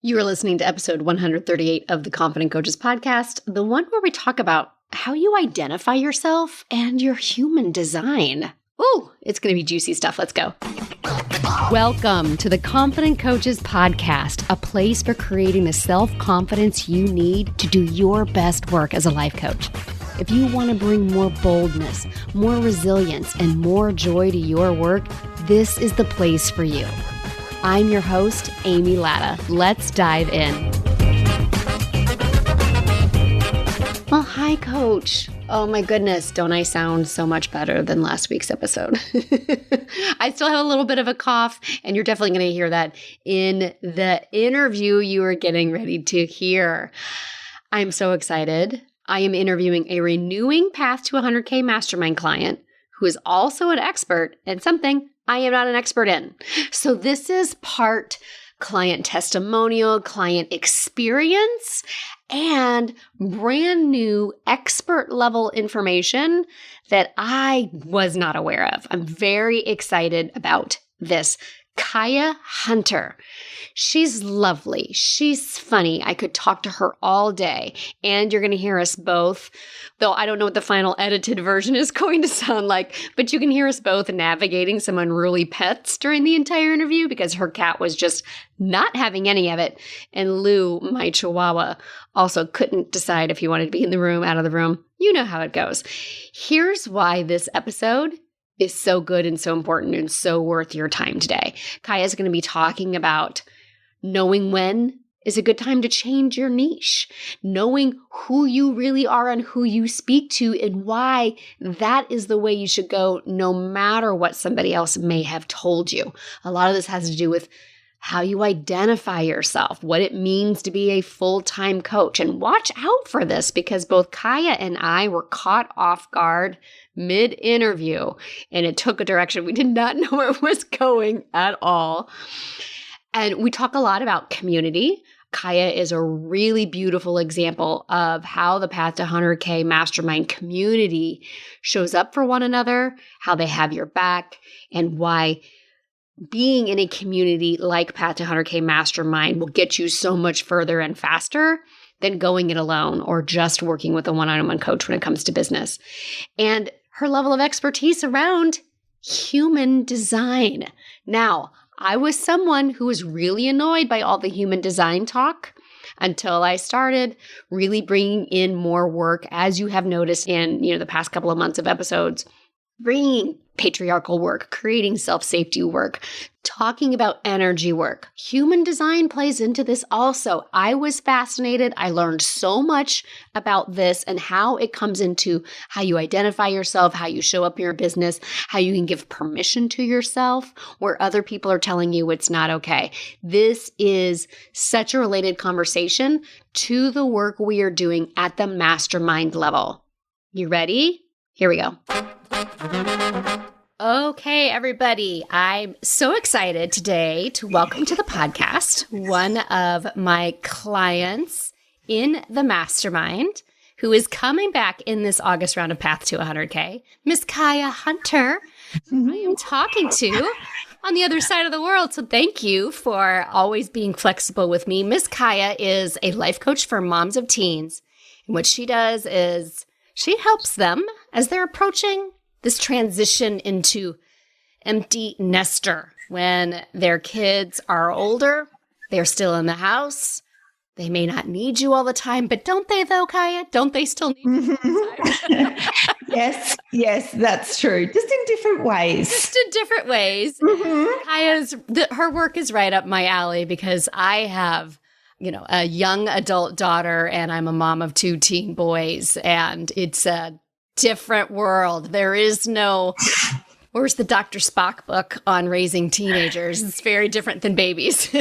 You are listening to episode 138 of the Confident Coaches podcast, the one where we talk about how you identify yourself and your human design. Ooh, it's going to be juicy stuff. Let's go. Welcome to the Confident Coaches podcast, a place for creating the self-confidence you need to do your best work as a life coach. If you want to bring more boldness, more resilience, and more joy to your work, this is the place for you. I'm your host, Amy Latta. Let's dive in. Well, hi, Coach. Oh my goodness, don't I sound so much better than last week's episode? I still have a little bit of a cough, and you're definitely going to hear that in the interview you are getting ready to hear. I'm so excited. I am interviewing a renewing Path to 100K mastermind client who is also an expert in something I am not an expert in. So this is part client testimonial, client experience, and brand new expert level information that I was not aware of. I'm very excited about this. Kaia Hunter. She's lovely. She's funny. I could talk to her all day. And you're going to hear us both, though I don't know what the final edited version is going to sound like, but you can hear us both navigating some unruly pets during the entire interview because her cat was just not having any of it. And Lou, my chihuahua, also couldn't decide if he wanted to be in the room, out of the room. You know how it goes. Here's why this episode is so good and so important and so worth your time today. Kaia is going to be talking about knowing when is a good time to change your niche, knowing who you really are and who you speak to and why that is the way you should go no matter what somebody else may have told you. A lot of this has to do with how you identify yourself, what it means to be a full-time coach. And watch out for this because both Kaia and I were caught off guard mid-interview, and it took a direction we did not know where it was going at all. And we talk a lot about community. Kaia is a really beautiful example of how the Path to 100K mastermind community shows up for one another, how they have your back, and why being in a community like Path to 100K Mastermind will get you so much further and faster than going it alone or just working with a one-on-one coach when it comes to business. And her level of expertise around human design. Now, I was someone who was really annoyed by all the human design talk until I started really bringing in more work, as you have noticed in the past couple of months of episodes, bringing patriarchal work, creating self-safety work, talking about energy work. Human design plays into this also. I was fascinated. I learned so much about this and how it comes into how you identify yourself, how you show up in your business, how you can give permission to yourself where other people are telling you it's not okay. This is such a related conversation to the work we are doing at the mastermind level. You ready? Here we go. Okay, everybody. I'm so excited today to welcome to the podcast one of my clients in the mastermind who is coming back in this August round of Path to 100K, Miss Kaia Hunter, who I am talking to on the other side of the world. So thank you for always being flexible with me. Miss Kaia is a life coach for moms of teens. And what she does is she helps them as they're approaching this transition into empty nester when their kids are older, they're still in the house. They may not need you all the time, but don't they though, Kaia? Don't they still need you all the time? Yes, that's true. Just in different ways. Just in different ways. Kaia's, her work is right up my alley because I have a young adult daughter and I'm a mom of 2 teen boys, and it's a different world. There is no, where's the Dr. Spock book on raising teenagers? It's very different than babies.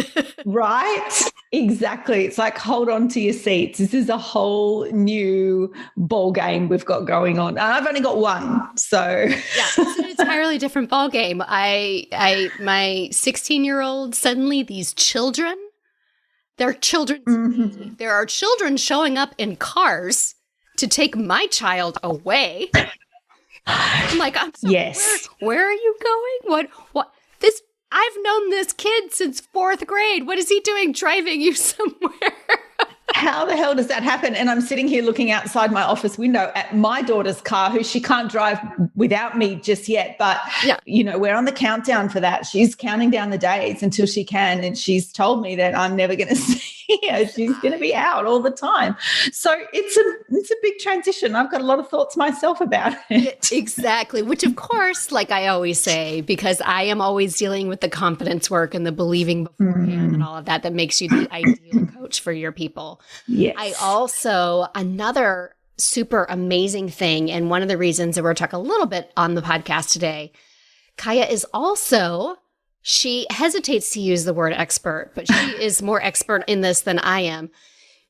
Right? Exactly. It's like, hold on to your seats. This is a whole new ball game we've got going on. And I've only got one, so. Yeah, it's an entirely different ball game. My 16-year-old, suddenly these children, they're children. Mm-hmm. There are children showing up in cars to take my child away. I'm like, I'm sorry, yes. Where are you going? What? This? I've known this kid since 4th grade. What is he doing driving you somewhere? How the hell does that happen? And I'm sitting here looking outside my office window at my daughter's car, who she can't drive without me just yet. But, we're on the countdown for that. She's counting down the days until she can. And she's told me that I'm never going to see her. She's going to be out all the time. So it's a big transition. I've got a lot of thoughts myself about it. Exactly. Which, of course, like I always say, because I am always dealing with the confidence work and the believing beforehand and all of that makes you the ideal coach for your people. Yes. I also, another super amazing thing, and one of the reasons that we're talking a little bit on the podcast today, Kaia is also, she hesitates to use the word expert, but she is more expert in this than I am.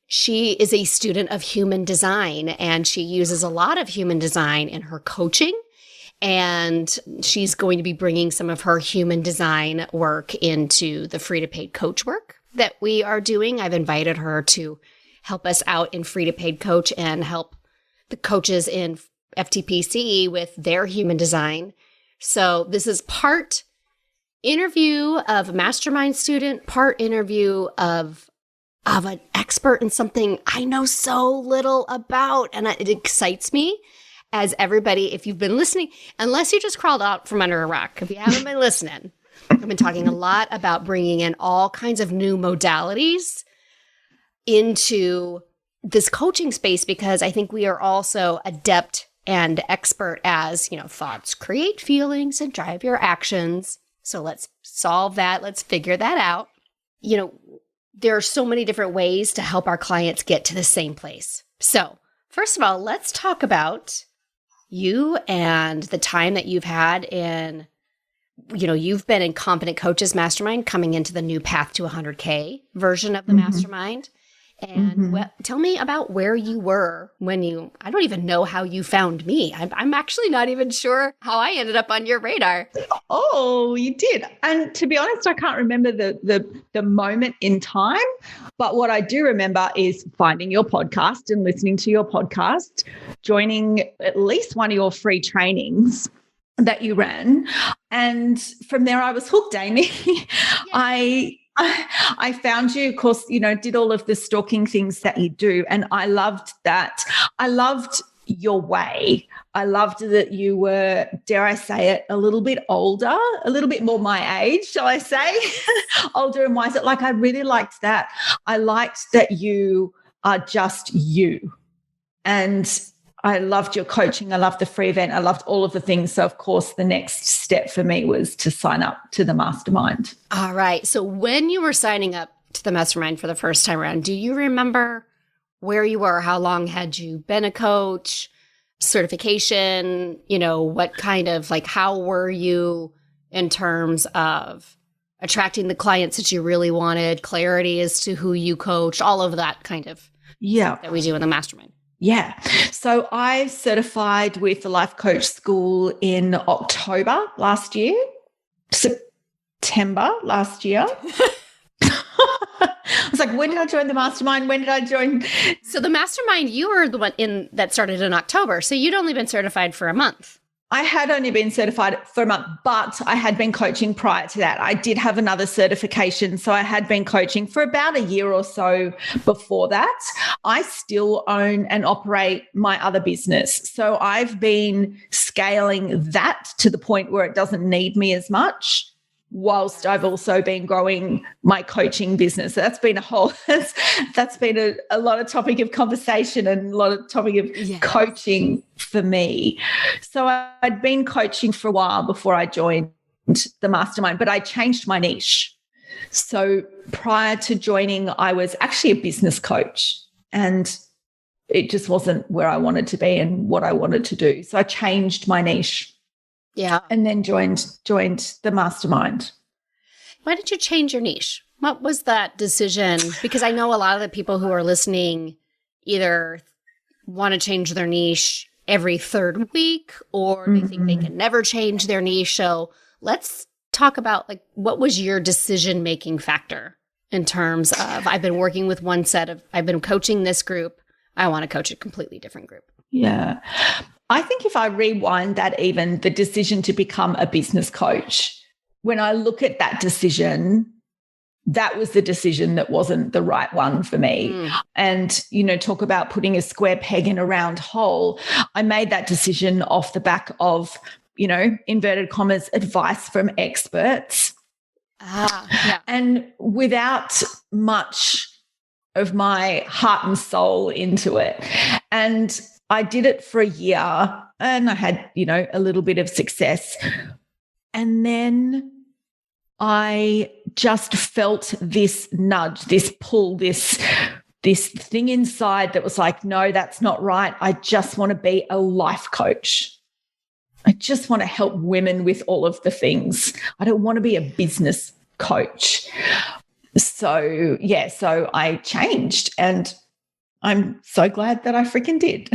She is a student of human design, and she uses a lot of human design in her coaching. And she's going to be bringing some of her human design work into the free to paid coach work that we are doing. I've invited her to help us out in free to paid coach and help the coaches in FTPC with their human design. So this is part interview of a mastermind student, part interview of an expert in something I know so little about. And it excites me. As everybody, if you've been listening, unless you just crawled out from under a rock, if you haven't been listening, I've been talking a lot about bringing in all kinds of new modalities into this coaching space, because I think we are also adept and expert as, thoughts create feelings and drive your actions. So let's solve that. Let's figure that out. There are so many different ways to help our clients get to the same place. So first of all, let's talk about you and the time that you've had in, you've been in Confident Coaches Mastermind, coming into the new Path to 100K version of the mastermind. And tell me about where you were when I don't even know how you found me. I'm actually not even sure how I ended up on your radar. Oh, you did. And to be honest, I can't remember the moment in time. But what I do remember is finding your podcast and listening to your podcast, joining at least one of your free trainings that you ran. And from there, I was hooked, Amy. Yeah. I found you, of course, did all of the stalking things that you do. And I loved that. I loved your way. I loved that you were, dare I say it, a little bit older, a little bit more my age, shall I say, older and wiser. Like, I really liked that. I liked that you are just you. And I loved your coaching. I loved the free event. I loved all of the things. So, of course, the next step for me was to sign up to the mastermind. All right. So when you were signing up to the mastermind for the first time around, do you remember where you were? How long had you been a coach? Certification? What kind of, how were you in terms of attracting the clients that you really wanted, clarity as to who you coached, all of that kind of stuff that we do in the mastermind? Yeah. So I certified with the Life Coach School in October last year, September last year. I was like, when did I join the mastermind? When did I join? So the mastermind, you were the one that started in October. So you'd only been certified for a month. I had only been certified for a month, but I had been coaching prior to that. I did have another certification. So I had been coaching for about a year or so before that. I still own and operate my other business. So I've been scaling that to the point where it doesn't need me as much, whilst I've also been growing my coaching business. So that's been that's been a lot of topic of conversation and a lot of topic of coaching for me. So I'd been coaching for a while before I joined the mastermind, but I changed my niche. So prior to joining, I was actually a business coach, and it just wasn't where I wanted to be and what I wanted to do. So I changed my niche. Yeah. And then joined the mastermind. Why did you change your niche? What was that decision? Because I know a lot of the people who are listening either want to change their niche every third week, or they think they can never change their niche. So let's talk about, what was your decision-making factor in terms of, I've been working with I've been coaching this group, I want to coach a completely different group. Yeah. I think if I rewind that, even the decision to become a business coach when I look at that decision, that was the decision that wasn't the right one for me. And, talk about putting a square peg in a round hole. I made that decision off the back of, inverted commas, advice from experts. Yeah. And without much of my heart and soul into it. And I did it for a year and I had, a little bit of success. And then I just felt this nudge, this pull, this thing inside that was like, no, that's not right. I just want to be a life coach. I just want to help women with all of the things. I don't want to be a business coach. So I changed, and I'm so glad that I freaking did.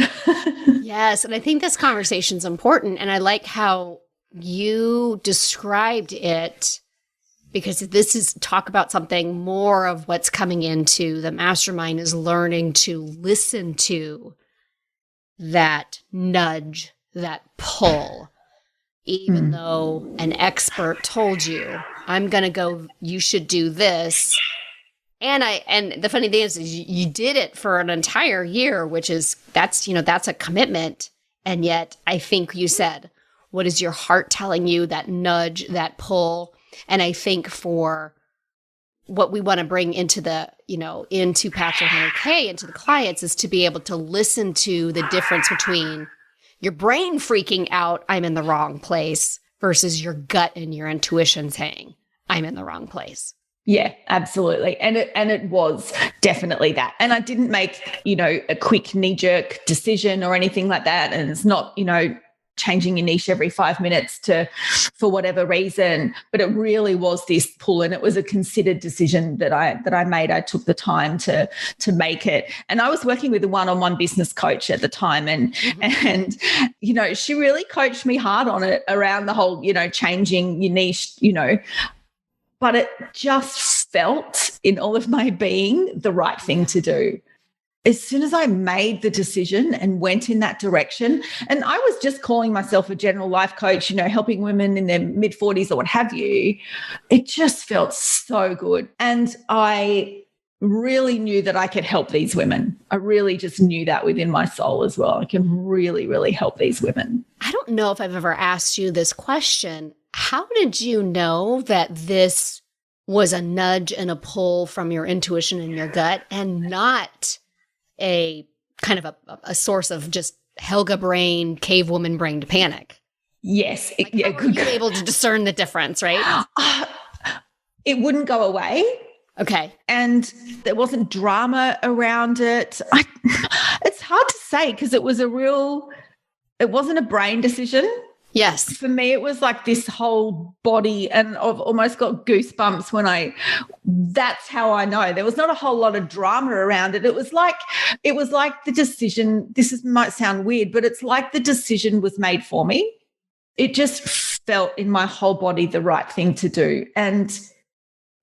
Yes. And I think this conversation is important. And I like how you described it, because this is talk about something more of what's coming into the mastermind is learning to listen to that nudge, that pull, even though an expert told you, I'm going to go, you should do this. And the funny thing is you did it for an entire year, which is, that's a commitment. And yet I think you said, what is your heart telling you, that nudge, that pull? And I think for what we want to bring into into Path to 100K, into the clients, is to be able to listen to the difference between your brain freaking out, I'm in the wrong place, versus your gut and your intuition saying, I'm in the wrong place. Yeah, absolutely. And it was definitely that. And I didn't make, a quick knee-jerk decision or anything like that. And it's not, changing your niche every 5 minutes for whatever reason, but it really was this pull, and it was a considered decision that I made. I took the time to make it. And I was working with a one-on-one business coach at the time, and she really coached me hard on it around the whole, changing your niche, but it just felt in all of my being the right thing to do. As soon as I made the decision and went in that direction, and I was just calling myself a general life coach, helping women in their mid-40s or what have you, it just felt so good. And I really knew that I could help these women. I really just knew that within my soul as well. I can really, really help these women. I don't know if I've ever asked you this question. How did you know that this was a nudge and a pull from your intuition and your gut, and not a kind of a source of just Helga brain, cave woman brain to panic? Yes. How were you able to discern the difference, right? It wouldn't go away. Okay. And there wasn't drama around it. It's hard to say, because it wasn't a brain decision. Yes. For me, it was like this whole body, and I've almost got goosebumps that's how I know. There was not a whole lot of drama around it. It was like the decision, might sound weird, but it's like the decision was made for me. It just felt in my whole body the right thing to do. And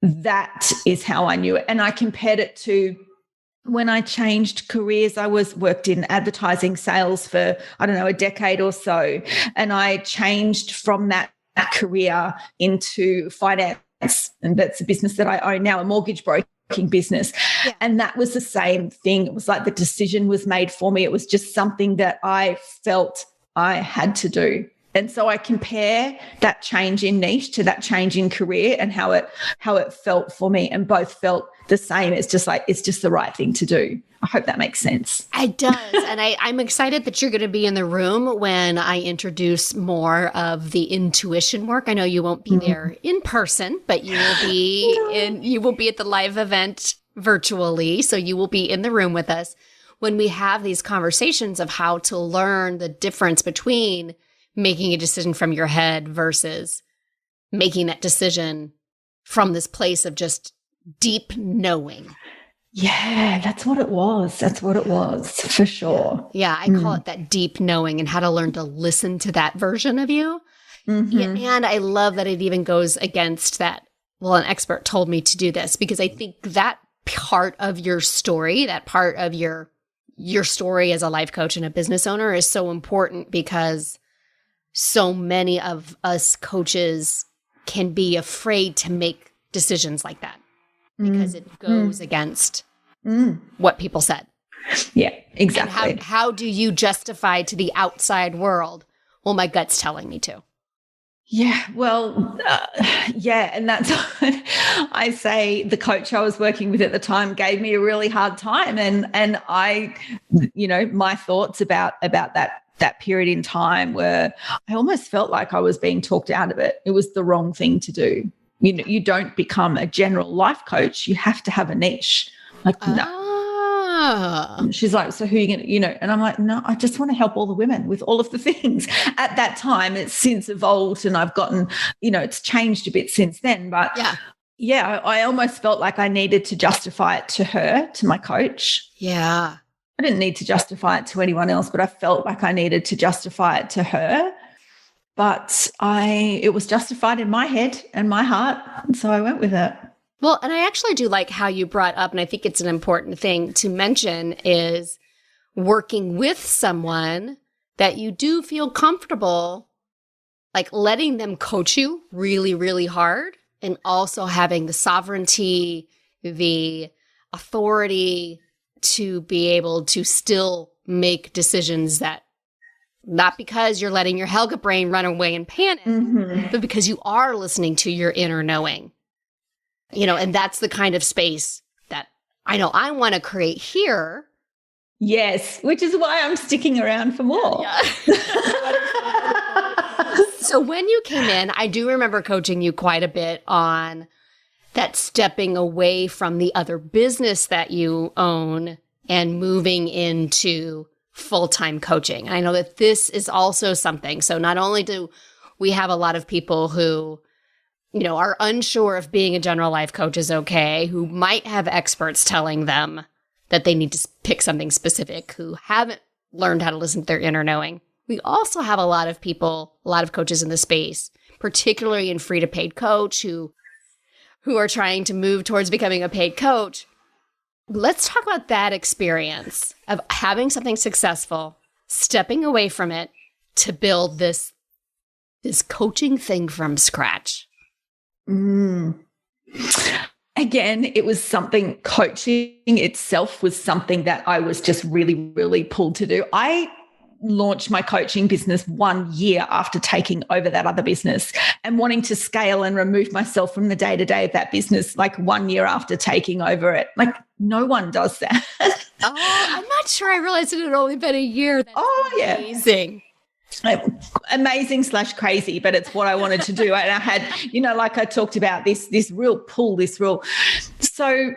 that is how I knew it. And I compared it to when I changed careers. I worked in advertising sales for, a decade or so. And I changed from that career into finance. And that's a business that I own now, a mortgage broking business. Yeah. And that was the same thing. It was like the decision was made for me. It was just something that I felt I had to do. And so I compare that change in niche to that change in career and how it felt for me, and both felt the same. It's just the right thing to do. I hope that makes sense. It does. And I'm excited that you're going to be in the room when I introduce more of the intuition work. I know you won't be there in person, but you will be at the live event virtually. So you will be in the room with us when we have these conversations of how to learn the difference between making a decision from your head versus making that decision from this place of just deep knowing. Yeah, that's what it was. That's what it was, for sure. Yeah, I call it that deep knowing, and how to learn to listen to that version of you. Mm-hmm. And I love that it even goes against that, well, an expert told me to do this, because I think that part of your story, that part of your story as a life coach and a business owner is so important, because so many of us coaches can be afraid to make decisions like that because it goes against what people said. Yeah, exactly. And how do you justify to the outside world, well, my gut's telling me to? Yeah, well, and that's I say the coach I was working with at the time gave me a really hard time, and I, my thoughts about that period in time were I almost felt like I was being talked out of it. It was the wrong thing to do. You don't become a general life coach. You have to have a niche. Like, no. She's like, so who are you going to, and I'm like, no, I just want to help all the women with all of the things. At that time, it's since evolved and I've gotten, it's changed a bit since then. But I almost felt like I needed to justify it to her, to my coach. Yeah. I didn't need to justify it to anyone else, but I felt like I needed to justify it to her. But it was justified in my head and my heart. And so I went with it. Well, and I actually do like how you brought up, and I think it's an important thing to mention, is working with someone that you do feel comfortable, like letting them coach you really, really hard, and also having the sovereignty, the authority to be able to still make decisions that, not because you're letting your Helga brain run away and panic, but because you are listening to your inner knowing. And that's the kind of space that I know I want to create here. Yes, which is why I'm sticking around for more. Yeah. So when you came in, I do remember coaching you quite a bit on that stepping away from the other business that you own and moving into full-time coaching. I know that this is also something. So not only do we have a lot of people who are unsure if being a general life coach is okay, who might have experts telling them that they need to pick something specific, who haven't learned how to listen to their inner knowing. We also have a lot of people, a lot of coaches in the space, particularly in free to paid coach, who are trying to move towards becoming a paid coach. Let's talk about that experience of having something successful, stepping away from it to build this coaching thing from scratch. Again, it was something, coaching itself was something that I was just really, really pulled to do. I launched my coaching business 1 year after taking over that other business and wanting to scale and remove myself from the day-to-day of that business, like 1 year after taking over it. Like, no one does that. I'm not sure I realized it had only been a year. That's amazing. Amazing/crazy, but it's what I wanted to do. And I had, like I talked about, this real pull, So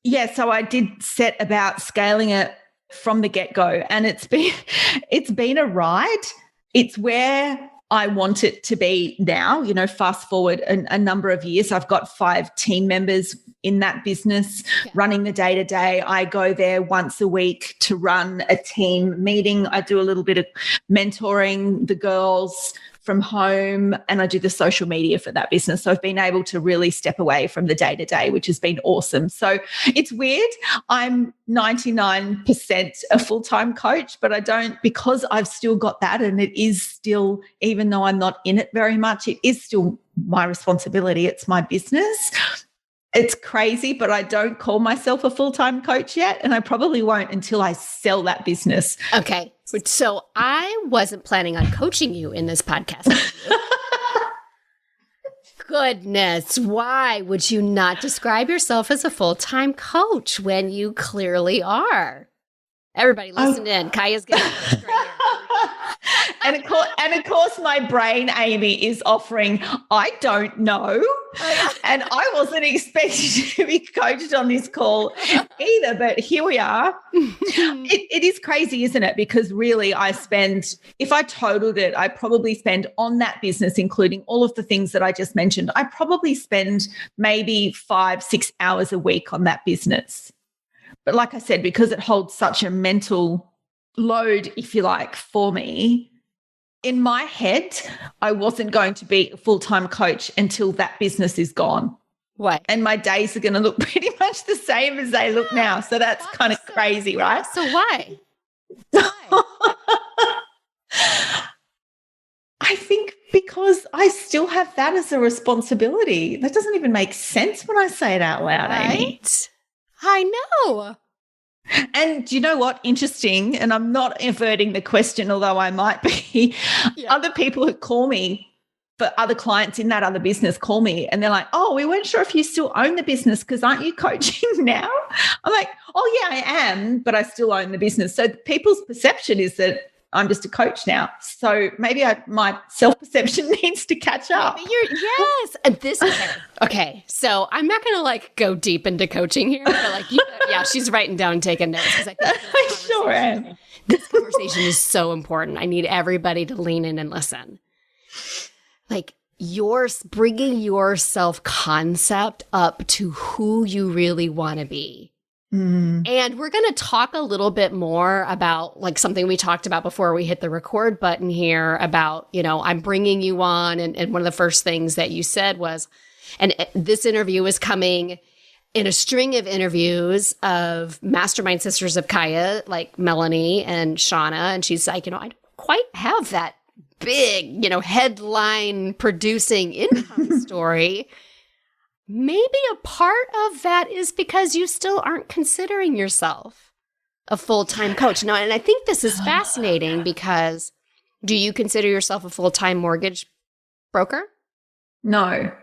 I did set about scaling it from the get-go, and it's been a ride. It's where I want it to be now. Fast forward a number of years, I've got 5 team members in that business running the day-to-day. I go there once a week to run a team meeting. I do a little bit of mentoring the girls from home, and I do the social media for that business. So I've been able to really step away from the day-to-day, which has been awesome. So it's weird. I'm 99% a full-time coach, but I don't, because I've still got that, and it is still, even though I'm not in it very much, it is still my responsibility. It's my business. It's crazy, but I don't call myself a full-time coach yet, and I probably won't until I sell that business. Okay. So I wasn't planning on coaching you in this podcast. Goodness, why would you not describe yourself as a full-time coach when you clearly are? Everybody listen in. Kaia's getting frustrated. And of course, my brain, Amy, is offering, I don't know. And I wasn't expecting to be coached on this call either, but here we are. It is crazy, isn't it? Because really if I totaled it, I probably spend on that business, including all of the things that I just mentioned, I probably spend maybe 5-6 hours a week on that business. But like I said, because it holds such a mental load, if you like, for me, in my head, I wasn't going to be a full-time coach until that business is gone. What? And my days are going to look pretty much the same as they look now. So that's kind of crazy, right? So why? I think because because I still have that as a responsibility. That doesn't even make sense when I say it out loud, Amy. Right? I know. And do you know what? Interesting, and I'm not averting the question, although I might be. Yeah. Other people who call me, but other clients in that other business call me and they're like, oh, we weren't sure if you still own the business because aren't you coaching now? I'm like, oh, yeah, I am, but I still own the business. So people's perception is that I'm just a coach now. So maybe my self-perception needs to catch up. Yes. And this, okay. So I'm not going to like go deep into coaching here, but like, yeah, she's writing down and taking notes. I sure am. This conversation is so important. I need everybody to lean in and listen. Like bringing your self-concept up to who you really want to be. And we're going to talk a little bit more about like something we talked about before we hit the record button here about, I'm bringing you on. And one of the first things that you said was, and this interview is coming in a string of interviews of mastermind sisters of Kaia, like Melanie and Shauna. And she's like, I don't quite have that big, headline producing income story. Maybe a part of that is because you still aren't considering yourself a full-time coach. No, and I think this is fascinating because do you consider yourself a full-time mortgage broker? No.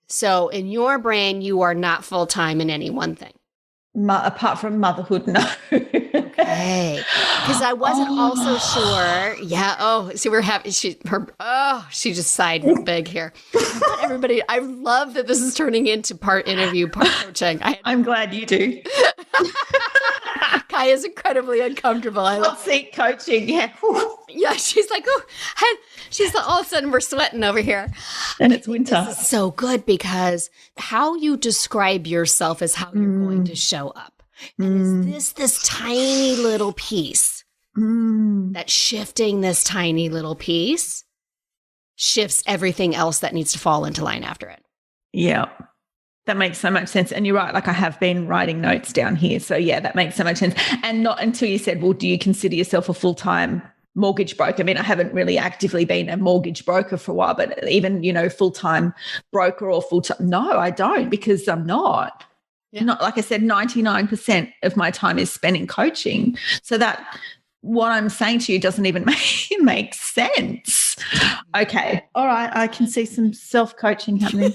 So in your brain, you are not full-time in any one thing. Apart from motherhood, no. Okay. Because I wasn't also sure. Yeah. Oh, see, we're happy. She just sighed big here. Everybody, I love that this is turning into part interview, part coaching. I'm glad you do. Kaia's incredibly uncomfortable. Hot seat coaching. Yeah. Yeah. She's like, she's like, all of a sudden we're sweating over here. And it's winter. This is so good because how you describe yourself is how you're going to show up. And is this tiny little piece that shifting this tiny little piece shifts everything else that needs to fall into line after it. Yeah. That makes so much sense. And you're right. Like I have been writing notes down here. So yeah, that makes so much sense. And not until you said, well, do you consider yourself a full-time mortgage broker? I mean, I haven't really actively been a mortgage broker for a while, but even, full-time broker or full-time, no, I don't because I'm not. Yeah. Not like I said, 99% of my time is spent in coaching. So that what I'm saying to you doesn't even make sense. Okay. All right. I can see some self-coaching happening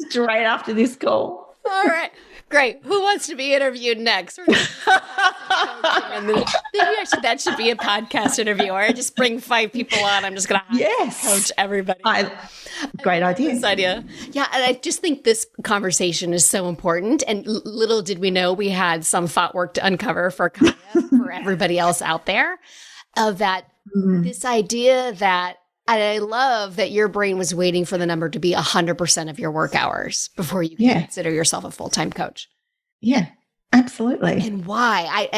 straight after this call. All right. Great. Who wants to be interviewed next? Maybe actually that should be a podcast interview, or I just bring 5 people on. I'm just going to coach everybody. Great idea. This idea. Yeah. And I just think this conversation is so important. And little did we know we had some thought work to uncover for Kaia, for everybody else out there, of that this idea that, and I love that your brain was waiting for the number to be 100% of your work hours before you can consider yourself a full-time coach. Yeah, absolutely. And why?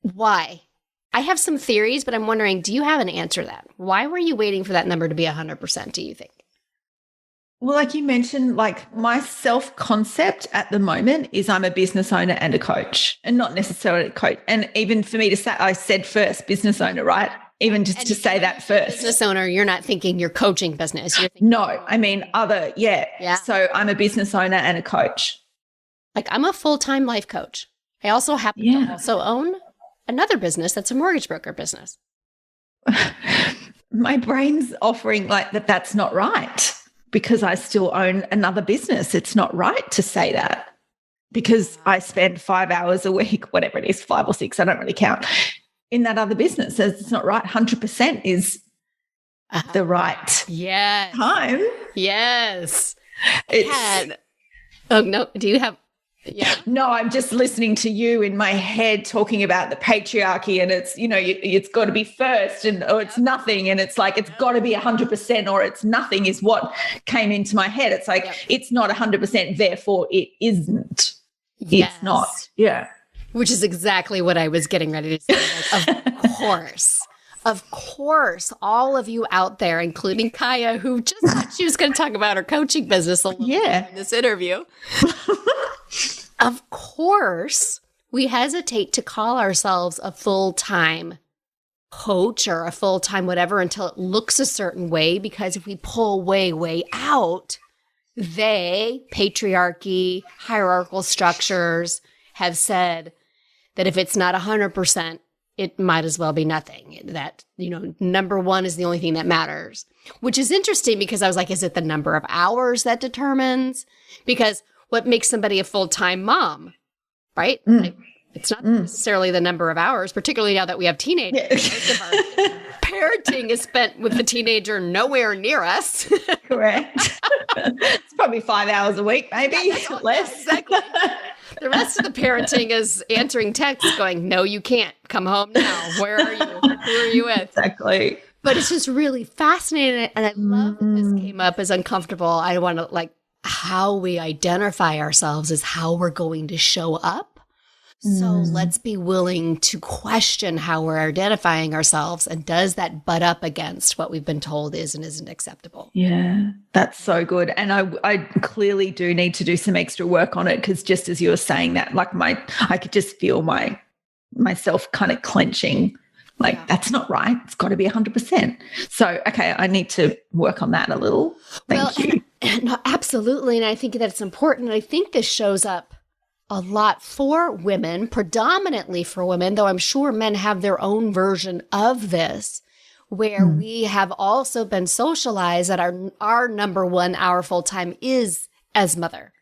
Why? I have some theories, but I'm wondering, do you have an answer to that? Why were you waiting for that number to be 100%, do you think? Well, like you mentioned, like my self-concept at the moment is I'm a business owner and a coach, and not necessarily a coach. And even for me to say, I said first business owner, right? Even just to say that first. Business owner, you're not thinking your coaching business. You're thinking, no, I mean other, yeah. So I'm a business owner and a coach. Like I'm a full-time life coach. I also happen to also own another business that's a mortgage broker business. My brain's offering like that's not right because I still own another business. It's not right to say that because I spend 5 hours a week, whatever it is, 5 or 6, I don't really count, in that other business. It's not right. 100% is the right time. Yes. Oh, no. Do you have? Yeah. No, I'm just listening to you in my head talking about the patriarchy and it's, it's got to be first or it's nothing. And it's like, it's got to be 100% or it's nothing is what came into my head. It's like, it's not 100%, therefore it isn't. Yes. It's not. Yeah. Which is exactly what I was getting ready to say. Like, of course, all of you out there, including Kaia, who just thought she was going to talk about her coaching business a little bit in this interview. Of course, we hesitate to call ourselves a full-time coach or a full-time whatever until it looks a certain way, because if we pull way out, patriarchy, hierarchical structures have said that if it's not 100%, it might as well be nothing. That, number one is the only thing that matters, which is interesting because I was like, is it the number of hours that determines? Because what makes somebody a full-time mom, right? Like, it's not necessarily the number of hours, particularly now that we have teenagers. Most of our parenting is spent with the teenager nowhere near us. Correct. It's probably 5 hours a week, maybe less. Exactly. The rest of the parenting is answering texts going, no, you can't. Come home now. Where are you? Who are you with? Exactly. But it's just really fascinating. And I love that this came up as uncomfortable. I want to how we identify ourselves is how we're going to show up. So let's be willing to question how we're identifying ourselves. And does that butt up against what we've been told is and isn't acceptable? Yeah, that's so good. And I clearly do need to do some extra work on it, because just as you were saying that, I could just feel myself kind of clenching. That's not right. It's got to be 100%. So, okay, I need to work on that a little. Thank you. No, absolutely. And I think that's important. I think this shows up a lot for women, predominantly for women, though I'm sure men have their own version of this, where we have also been socialized that our number one, our full-time is as mother,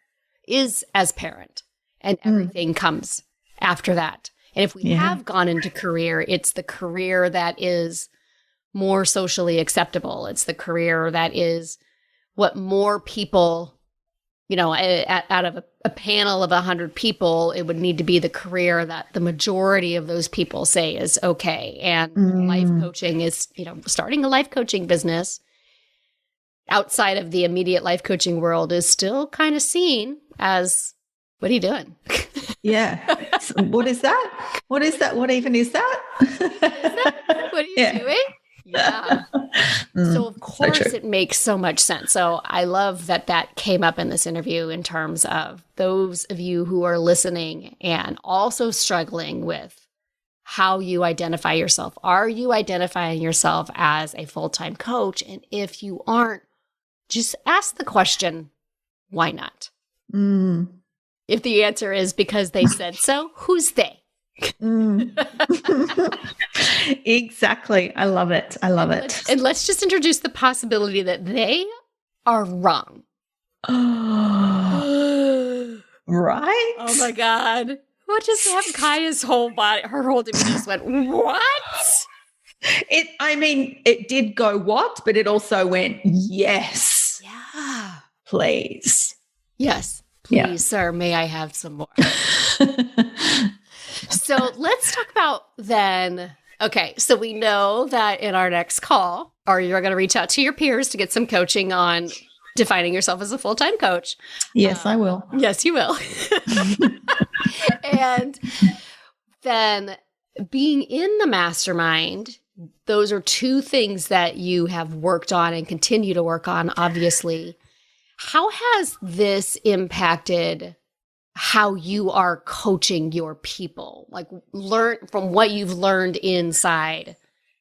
is as parent, and everything comes after that. And if we have gone into career, it's the career that is more socially acceptable. It's the career that is what more people, out of a panel of 100 people, it would need to be the career that the majority of those people say is okay. And life coaching is, starting a life coaching business outside of the immediate life coaching world is still kind of seen as, what are you doing? Yeah. What is that? What is that? What even is that? What are you doing? Yeah. So of course it makes so much sense. So I love that came up in this interview in terms of those of you who are listening and also struggling with how you identify yourself. Are you identifying yourself as a full-time coach? And if you aren't, just ask the question, why not? If the answer is because they said so, who's they? Exactly. I love it. And let's just introduce the possibility that they are wrong. Right? Oh my God. What just happened? Kaia's whole body, her whole demeanor just went, what? It did go what, but it also went, yes. Yeah. Please. Yes. Please, sir, may I have some more? So let's talk about then, okay, so we know that in our next call, or you're going to reach out to your peers to get some coaching on defining yourself as a full-time coach. Yes, I will. Yes, you will. And then being in the mastermind, those are two things that you have worked on and continue to work on, obviously. How has this impacted how you are coaching your people? Like, learn from what you've learned inside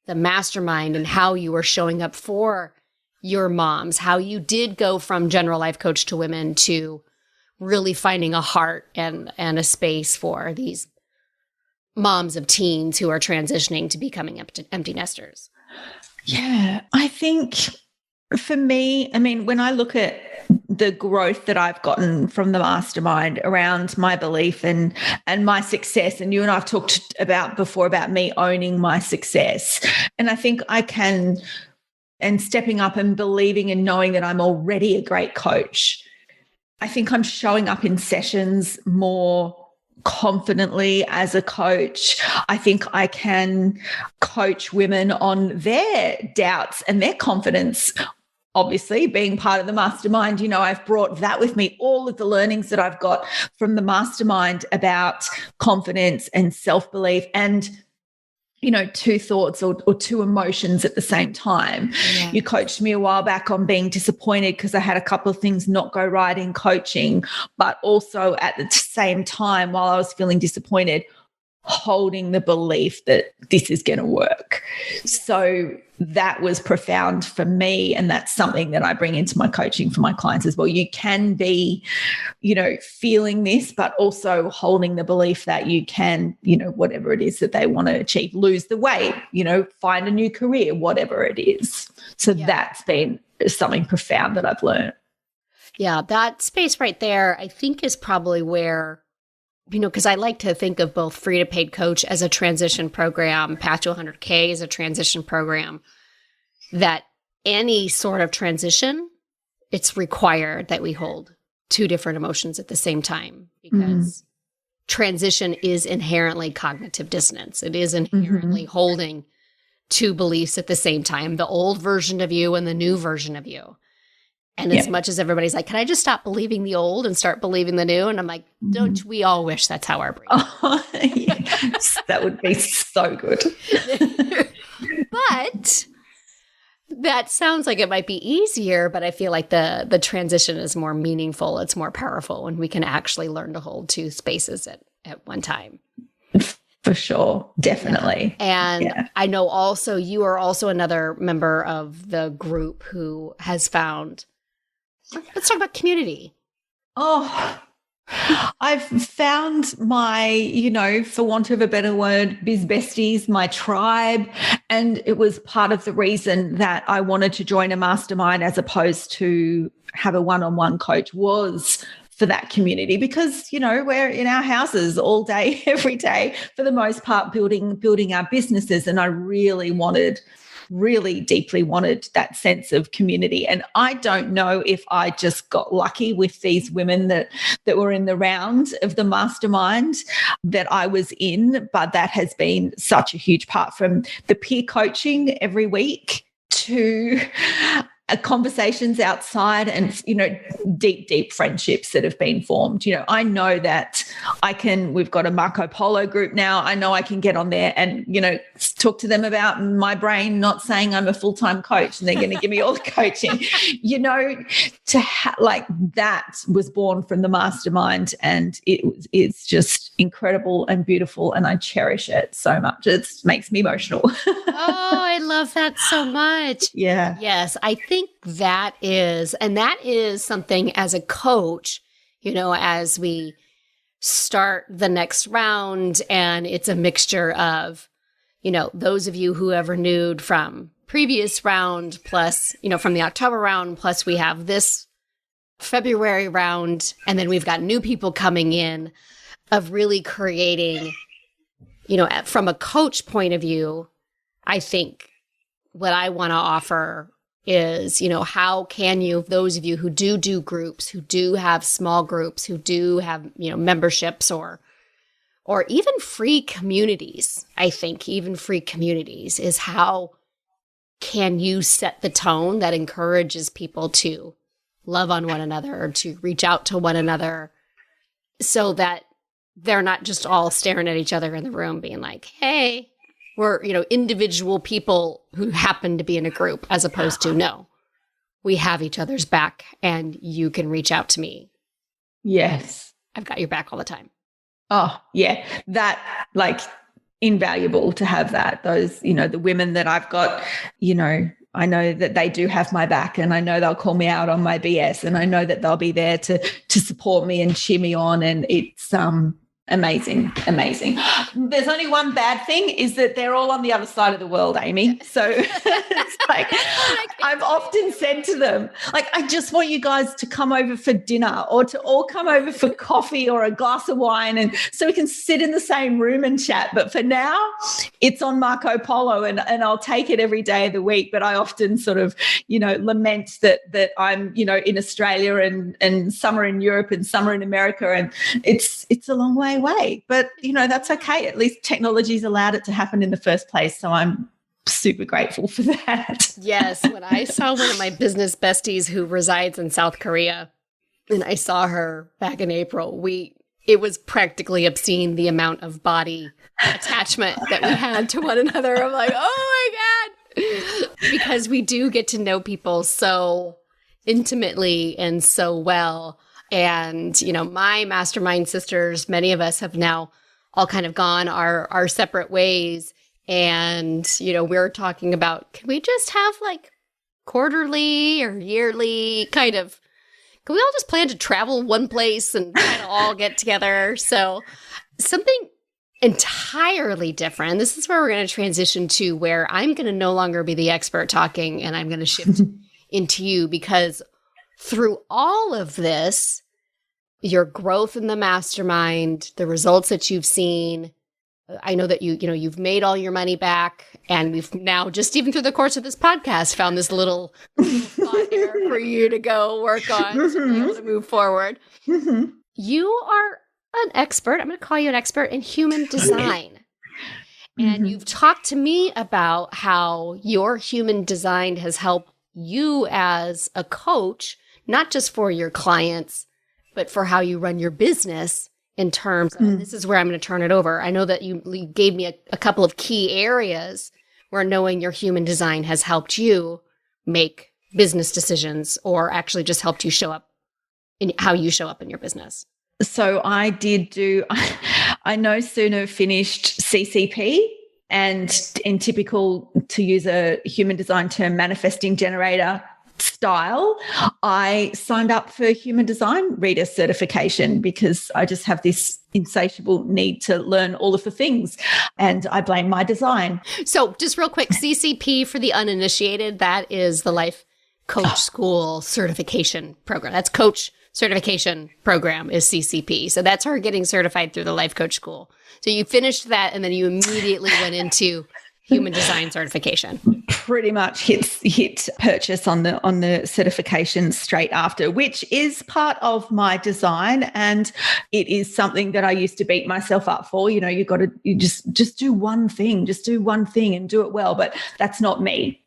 the mastermind and how you are showing up for your moms, how you did go from general life coach to women to really finding a heart and a space for these moms of teens who are transitioning to becoming empty nesters. Yeah, I think for me, when I look at the growth that I've gotten from the mastermind around my belief and my success, and you and I've talked about before about me owning my success, and I think I can, and stepping up and believing and knowing that I'm already a great coach. I think I'm showing up in sessions more confidently as a coach. I think I can coach women on their doubts and their confidence. Obviously, being part of the mastermind, I've brought that with me, all of the learnings that I've got from the mastermind about confidence and self-belief and, two thoughts or two emotions at the same time. Yeah. You coached me a while back on being disappointed because I had a couple of things not go right in coaching, but also at the same time, while I was feeling disappointed, holding the belief that this is going to work. So that was profound for me. And that's something that I bring into my coaching for my clients as well. You can be, feeling this, but also holding the belief that you can, whatever it is that they want to achieve, lose the weight, find a new career, whatever it is. So that's been something profound that I've learned. Yeah, that space right there, I think, is probably where, because I like to think of both Free to Paid Coach as a transition program, Path to 100K as a transition program, that any sort of transition, it's required that we hold two different emotions at the same time, because transition is inherently cognitive dissonance. It is inherently holding two beliefs at the same time, the old version of you and the new version of you. And as much as everybody's like, can I just stop believing the old and start believing the new? And I'm like, don't we all wish that's how our brain works? Oh, yes. That would be so good. But that sounds like it might be easier, but I feel like the transition is more meaningful. It's more powerful when we can actually learn to hold two spaces at one time. For sure. Definitely. Yeah. And I know also you are also another member of the group who has found, let's talk about community. Oh, I've found my, for want of a better word, biz besties, my tribe. And it was part of the reason that I wanted to join a mastermind as opposed to have a one-on-one coach was for that community, because, we're in our houses all day, every day, for the most part, building our businesses. And I really deeply wanted that sense of community. And I don't know if I just got lucky with these women that were in the round of the mastermind that I was in, but that has been such a huge part, from the peer coaching every week to conversations outside and, deep friendships that have been formed. I know that we've got a Marco Polo group now. I know I can get on there and, talk to them about my brain not saying I'm a full-time coach and they're going to give me all the coaching, that was born from the mastermind, and it's just incredible and beautiful. And I cherish it so much. It makes me emotional. Oh, I love that so much. Yeah. Yes. I think that is something as a coach, as we start the next round, and it's a mixture of, those of you who have renewed from previous round plus, from the October round, plus we have this February round, and then we've got new people coming in, of really creating, from a coach point of view, I think what I want to offer is, how can you, those of you who do groups, who do have small groups, who do have, memberships or even free communities, I think even free communities is how can you set the tone that encourages people to love on one another or to reach out to one another, so that they're not just all staring at each other in the room being like, hey, we're, individual people who happen to be in a group, as opposed to, no, we have each other's back and you can reach out to me. Yes. I've got your back all the time. Oh, yeah. That, invaluable to have that. Those, the women that I've got, I know that they do have my back, and I know they'll call me out on my BS, and I know that they'll be there to support me and cheer me on. And it's amazing. There's only one bad thing, is that they're all on the other side of the world, Amy. So it's like, I've often said to them, I just want you guys to come over for dinner, or to all come over for coffee or a glass of wine, and so we can sit in the same room and chat. But for now, it's on Marco Polo, and I'll take it every day of the week. But I often sort of, lament that I'm, in Australia and summer in Europe and summer in America, and it's a long way away. But, that's okay. At least technology's allowed it to happen in the first place. So I'm super grateful for that. Yes. When I saw one of my business besties who resides in South Korea, and I saw her back in April, it was practically obscene, the amount of body attachment that we had to one another. I'm like, oh my God. Because we do get to know people so intimately and so well. And, my mastermind sisters, many of us have now all kind of gone our separate ways. And, we're talking about, can we just have like quarterly or yearly kind of, can we all just plan to travel one place and kind of all get together? So something entirely different. This is where we're going to transition to where I'm going to no longer be the expert talking and I'm going to shift into you, because through all of this, your growth in the mastermind, the results that you've seen, I know that you've made all your money back, and we've now, just even through the course of this podcast, found this little spot here for you to go work on to be able to move forward. You are an expert. I'm going to call you an expert in human design. And you've talked to me about how your human design has helped you as a coach, not just for your clients, but for how you run your business in terms of, this is where I'm going to turn it over. I know that you gave me a couple of key areas where knowing your human design has helped you make business decisions, or actually just helped you show up in how you show up in your business. So I no sooner finished CCP, and in typical, to use a human design term, manifesting generator style, I signed up for human design reader certification, because I just have this insatiable need to learn all of the things, and I blame my design. So just real quick, CCP for the uninitiated, that is the Life Coach School certification program. That's Coach Certification Program is CCP. So that's her getting certified through the Life Coach School. So you finished that, and then you immediately went into human design certification. Pretty much hit purchase on the certification straight after, which is part of my design, and it is something that I used to beat myself up for. You just do one thing, and do it well. But that's not me.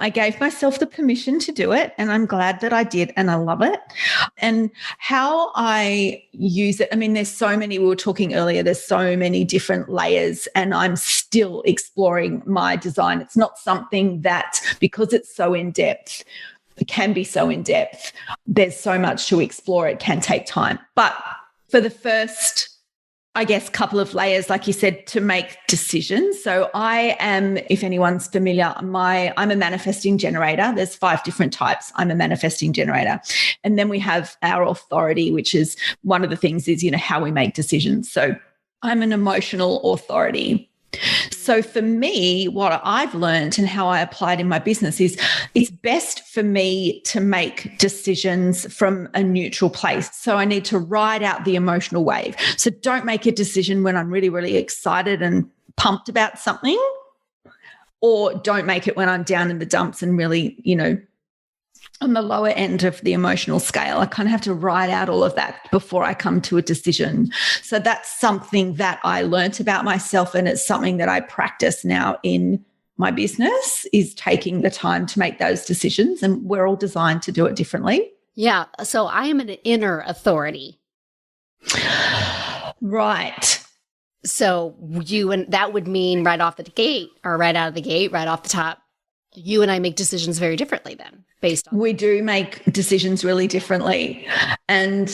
I gave myself the permission to do it, and I'm glad that I did, and I love it. And how I use it, I mean, there's so many, we were talking earlier, there's so many different layers, and I'm still exploring my design. It's not something that, because it's so in-depth, it can be so in-depth, there's so much to explore, it can take time. But for the first, I guess, couple of layers, like you said, to make decisions. So I am, if anyone's familiar, I'm a manifesting generator. There's 5 different types. I'm a manifesting generator. And then we have our authority, which is one of the things is, how we make decisions. So I'm an emotional authority. So for me, what I've learned and how I applied in my business is it's best for me to make decisions from a neutral place. So I need to ride out the emotional wave. So don't make a decision when I'm really, really excited and pumped about something, or don't make it when I'm down in the dumps and really, on the lower end of the emotional scale. I kind of have to ride out all of that before I come to a decision. So that's something that I learnt about myself, and it's something that I practice now in my business, is taking the time to make those decisions, and we're all designed to do it differently. Yeah. So I am an inner authority. Right. So and that would mean right off the gate, or right out of the gate, right off the top, you and I make decisions very differently then, based on. We do make decisions really differently. And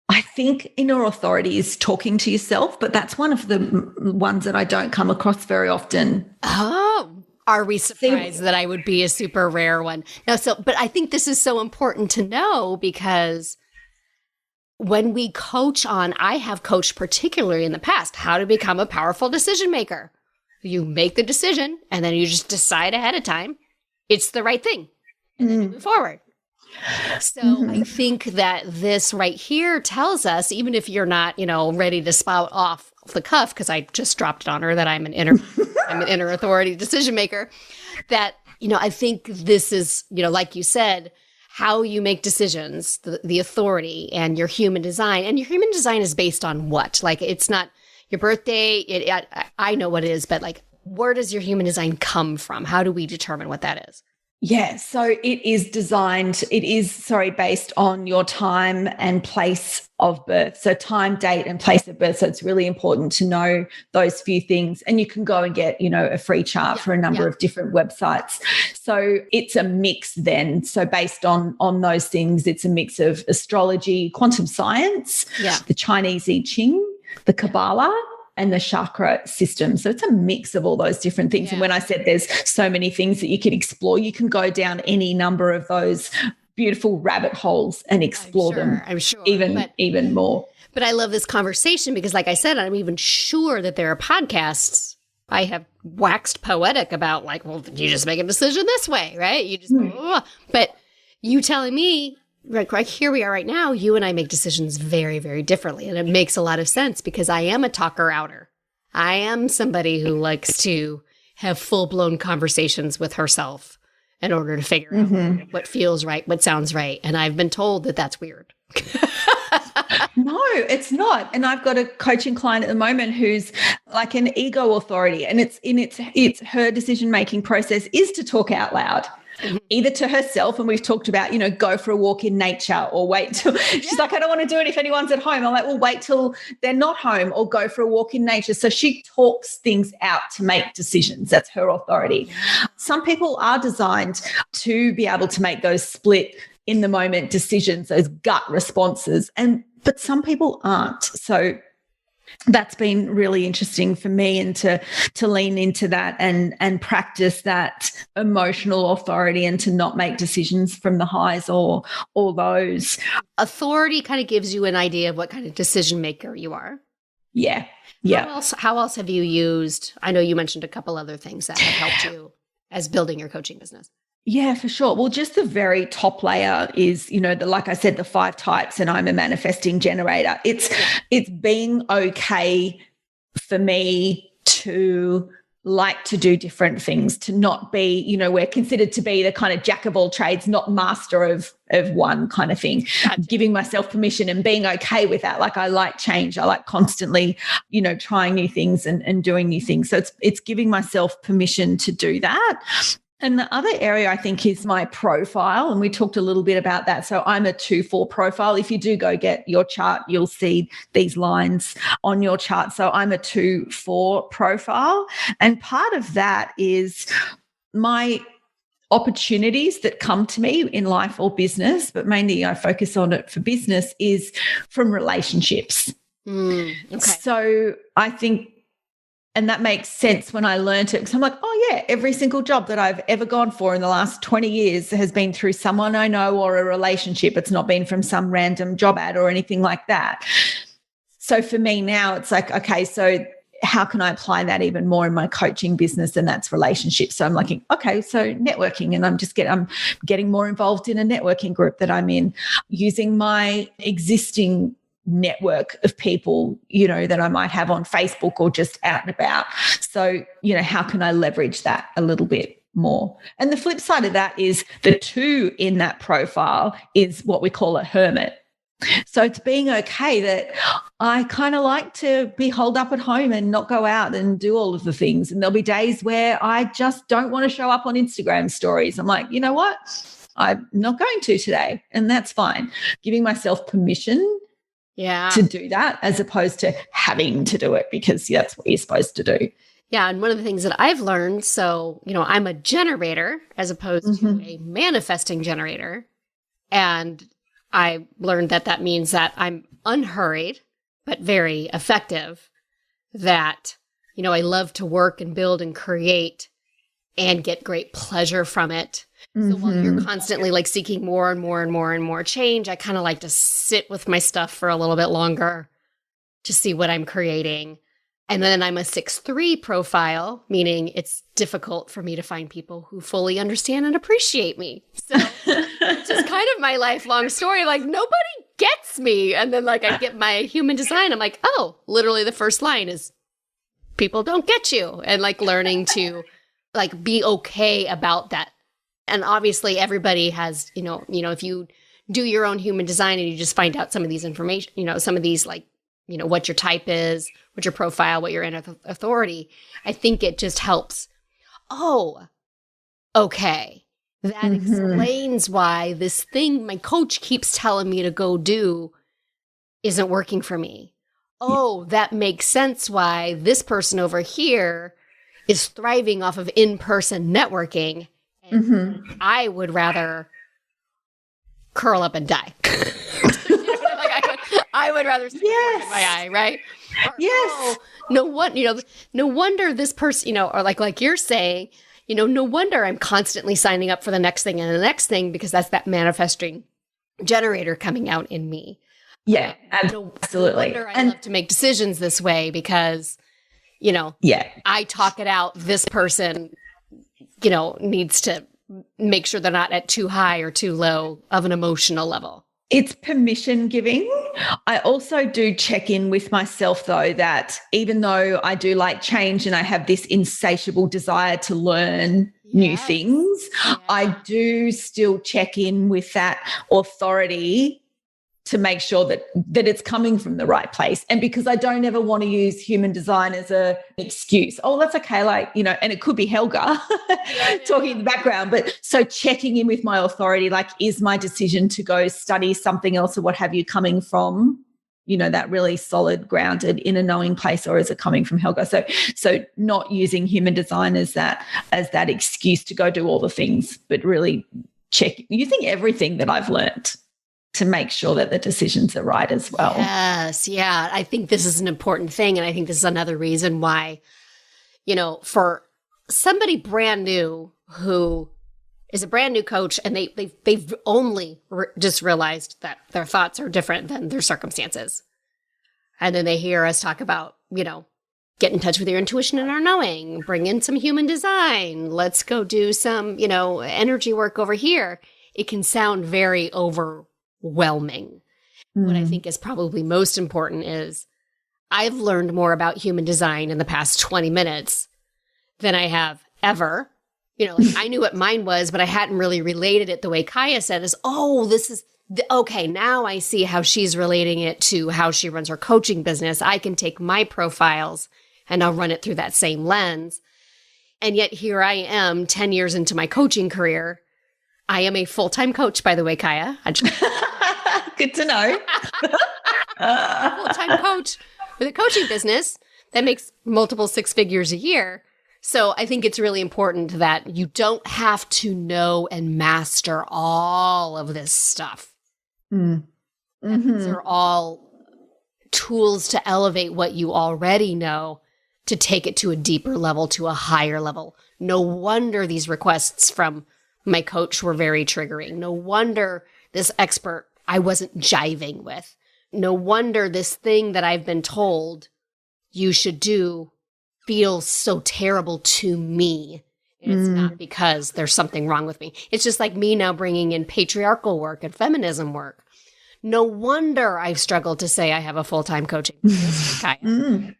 I think inner authority is talking to yourself, but that's one of the ones that I don't come across very often. Oh, are we surprised that I would be a super rare one? No, but I think this is so important to know, because when we coach I have coached particularly in the past, how to become a powerful decision maker. You make the decision, and then you just decide ahead of time it's the right thing, and then you move forward. So I think that this right here tells us, even if you're not, ready to spout off the cuff, because I just dropped it on her that I'm an inner authority decision maker, that, I think this is, like you said, how you make decisions, the authority, and your human design. And your human design is based on what? Like, it's not your birthday. I know what it is, but like, where does your human design come from? How do we determine what that is? Yeah, so it is based on your time and place of birth. So time, date, and place of birth. So it's really important to know those few things. And you can go and get, a free chart for a number of different websites. So it's a mix then. So based on those things, it's a mix of astrology, quantum science, the Chinese I Ching, the Kabbalah, and the chakra system. So it's a mix of all those different things. Yeah. And when I said there's so many things that you can explore, you can go down any number of those beautiful rabbit holes and explore them. I'm sure. Even more. But I love this conversation because, like I said, I'm even sure that there are podcasts I have waxed poetic about, like, well, you just make a decision this way, right? You just, but you telling me, right here we are right now, you and I make decisions very, very differently. And it makes a lot of sense because I am a talker-outer. I am somebody who likes to have full-blown conversations with herself in order to figure out what feels right, what sounds right. And I've been told that that's weird. No, it's not. And I've got a coaching client at the moment who's like an ego authority, and it's her decision-making process is to talk out loud. Either to herself, and we've talked about, go for a walk in nature, or wait till she's like, I don't want to do it if anyone's at home. I'm like, well, wait till they're not home, or go for a walk in nature. So she talks things out to make decisions. That's her authority. Some people are designed to be able to make those split in the moment decisions, those gut responses, but some people aren't. So that's been really interesting for me, and to lean into that and practice that emotional authority, and to not make decisions from the highs or lows. Authority kind of gives you an idea of what kind of decision maker you are. Yeah. How else have you used? I know you mentioned a couple other things that have helped you as building your coaching business. Yeah, for sure. Well, just the very top layer is, like I said, the 5 types, and I'm a manifesting generator. It's being okay for me to like to do different things, to not be, we're considered to be the kind of jack of all trades, not master of one kind of thing. Gotcha. Giving myself permission and being okay with that. Like, I like change. I like constantly, trying new things and doing new things. So it's giving myself permission to do that. And the other area, I think, is my profile. And we talked a little bit about that. So I'm a 2-4 profile. If you do go get your chart, you'll see these lines on your chart. So I'm a 2-4 profile. And part of that is my opportunities that come to me in life or business, but mainly I focus on it for business, is from relationships. Okay. So I think, and that makes sense when I learned it, because I'm like, oh yeah, every single job that I've ever gone for in the last 20 years has been through someone I know or a relationship. It's not been from some random job ad or anything like that. So for me now, it's like, okay, so how can I apply that even more in my coaching business? And that's relationships. So I'm like, okay, so networking, and I'm getting more involved in a networking group that I'm in, using my existing network of people, that I might have on Facebook or just out and about. So, how can I leverage that a little bit more? And the flip side of that is the 2 in that profile is what we call a hermit. So it's being okay that I kind of like to be holed up at home and not go out and do all of the things. And there'll be days where I just don't want to show up on Instagram stories. I'm like, you know what? I'm not going to today. And that's fine. Giving myself permission to do that, as opposed to having to do it because that's what you're supposed to do. Yeah. And one of the things that I've learned, so, I'm a generator as opposed to a manifesting generator. And I learned that means that I'm unhurried, but very effective, that, I love to work and build and create and get great pleasure from it. So while you're constantly like seeking more and more and more and more change, I kind of like to sit with my stuff for a little bit longer to see what I'm creating. And then I'm a 6-3 profile, meaning it's difficult for me to find people who fully understand and appreciate me. So it's just kind of my lifelong story. Like, nobody gets me. And then like I get my human design. I'm like, oh, literally the first line is people don't get you. And like learning to like be okay about that. And obviously everybody has, if you do your own human design and you just find out some of these information, some of these like, what your type is, what your profile, what your inner authority, I think it just helps. Oh, okay. That explains why this thing my coach keeps telling me to go do isn't working for me. Oh, that makes sense why this person over here is thriving off of in-person networking. I would rather curl up and die. I would rather stick a fork in my eye, right? Or, Yes. oh, no wonder this person, or like you're saying, no wonder I'm constantly signing up for the next thing and the next thing, because that's that manifesting generator coming out in me. Yeah, absolutely. No wonder I love to make decisions this way because, I talk it out. This person, needs to make sure they're not at too high or too low of an emotional level. It's permission giving. I also do check in with myself, though, that even though I do like change and I have this insatiable desire to learn new things, I do still check in with that authority to make sure that it's coming from the right place. And because I don't ever want to use human design as an excuse. Oh, that's okay. And it could be Helga talking in the background. But so checking in with my authority, is my decision to go study something else or what have you coming from, that really solid, grounded, inner knowing place, or is it coming from Helga? So not using human design as that excuse to go do all the things, but really using everything that I've learned to make sure that the decisions are right as well. Yes. Yeah. I think this is an important thing. And I think this is another reason why, for somebody brand new who is a brand new coach and they've only just realized that their thoughts are different than their circumstances. And then they hear us talk about, get in touch with your intuition and our knowing, bring in some human design. Let's go do some, energy work over here. It can sound very overwhelming. What I think is probably most important is I've learned more about human design in the past 20 minutes than I have ever. I knew what mine was, but I hadn't really related it the way Kaia said this is okay. Now I see how she's relating it to how she runs her coaching business. I can take my profiles and I'll run it through that same lens. And yet here I am 10 years into my coaching career. I am a full-time coach, by the way, Kaia. Good to know. Full-time coach with a coaching business that makes multiple six figures a year. So I think it's really important that you don't have to know and master all of this stuff. These are all tools to elevate what you already know, to take it to a deeper level, to a higher level. No wonder these requests from my coach were very triggering. No wonder this expert I wasn't jiving with. No wonder this thing that I've been told you should do feels so terrible to me. And it's not because there's something wrong with me. It's just like me now bringing in patriarchal work and feminism work. No wonder I've struggled to say I have a full-time coaching business, Kaia.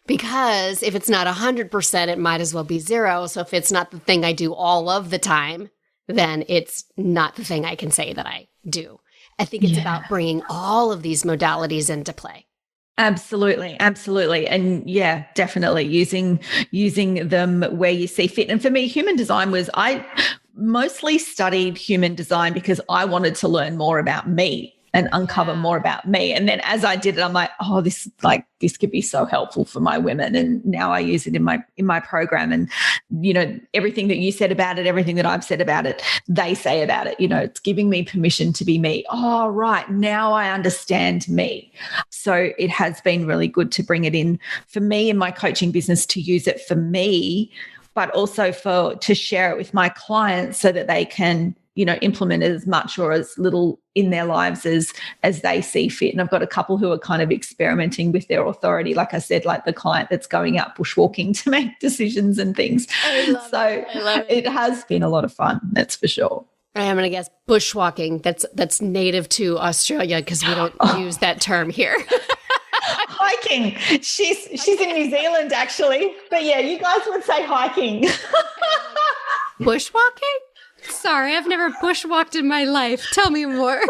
Because if it's not 100%, it might as well be 0. So if it's not the thing I do all of the time, then it's not the thing I can say that I do. I think it's about bringing all of these modalities into play. Absolutely. Absolutely. And yeah, definitely using them where you see fit. And for me, human design I mostly studied human design because I wanted to learn more about me and uncover more about me. And then as I did it, I'm like, oh, this could be so helpful for my women. And now I use it in my program. And, everything that you said about it, everything that I've said about it, they say about it, it's giving me permission to be me. Oh, right. Now I understand me. So it has been really good to bring it in for me in my coaching business, to use it for me, but also to share it with my clients so that they can, implement as much or as little in their lives as they see fit. And I've got a couple who are kind of experimenting with their authority, like I said, like the client that's going out bushwalking to make decisions and things. I love it. It has been a lot of fun, that's for sure. I'm going to guess bushwalking. That's native to Australia because we don't use that term here. Hiking. She's in New Zealand actually, but yeah, you guys would say hiking. Bushwalking? Sorry, I've never bushwalked in my life. Tell me more.